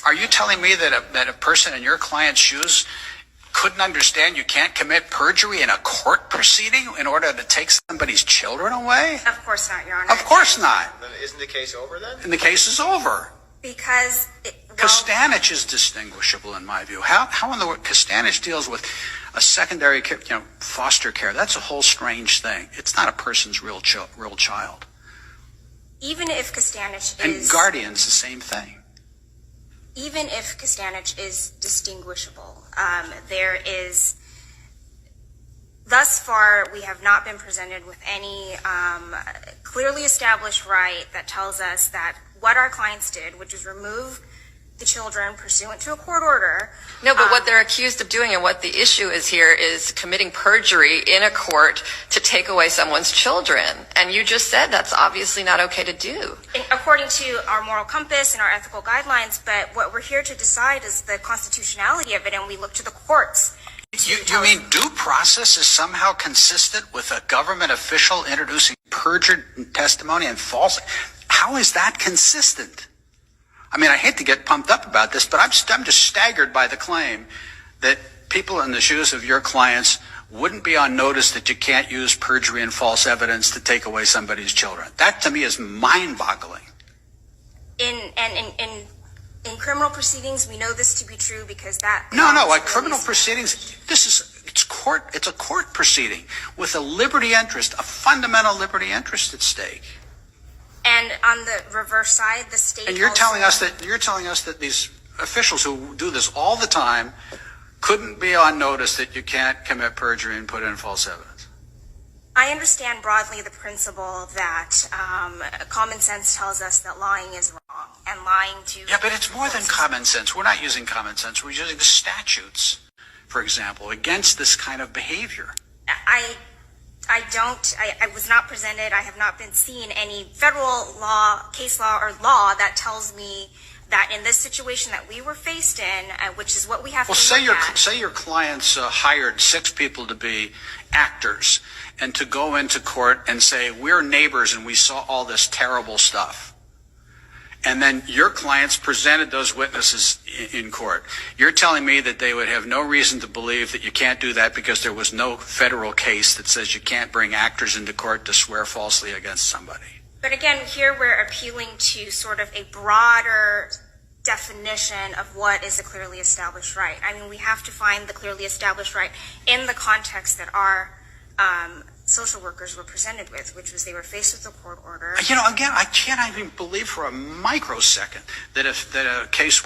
Are you telling me that a person in your client's shoes couldn't understand you can't commit perjury in a court proceeding in order to take somebody's children away? Of course not, Your Honor. Of course not. Then isn't the case over then? And the case is over. Because Costanich is distinguishable in my view. How in the world Costanich deals with a secondary care, foster care? That's a whole strange thing. It's not a person's real child. even if Costanich And is... guardian's the same thing. Even if Costanich is distinguishable, there is... Thus far, we have not been presented with any clearly established right that tells us that what our clients did, which is remove the children pursuant to a court order. No, but what they're accused of doing and what the issue is here is committing perjury in a court to take away someone's children. And you just said that's obviously not okay to do. According to our moral compass and our ethical guidelines, but what we're here to decide is the constitutionality of it, and we look to the courts. You mean due process is somehow consistent with a government official introducing perjured testimony and false? How is that consistent? I mean, I hate to get pumped up about this, but I'm just staggered by the claim that people in the shoes of your clients wouldn't be on notice that you can't use perjury and false evidence to take away somebody's children. That to me is mind-boggling. In criminal proceedings, we know this to be true because that... No, like criminal proceedings, it's a court proceeding with a liberty interest, a fundamental liberty interest at stake. And on the reverse side, the state... And you're telling us that these officials who do this all the time couldn't be on notice that you can't commit perjury and put in false evidence. I understand broadly the principle that common sense tells us that lying is wrong and lying to... Yeah, but it's more than common sense. We're not using common sense. We're using the statutes, for example, against this kind of behavior. I was not presented, I have not been seen any federal law, case law, or law that tells me that in this situation that we were faced in, which is what we have to look at. Say your clients hired 6 people to be actors and to go into court and say, we're neighbors and we saw all this terrible stuff. And then your clients presented those witnesses in court. You're telling me that they would have no reason to believe that you can't do that because there was no federal case that says you can't bring actors into court to swear falsely against somebody. But again, here we're appealing to sort of a broader definition of what is a clearly established right. I mean, we have to find the clearly established right in the context that our social workers were presented with, which was they were faced with a court order. Again, I can't even believe for a microsecond that a case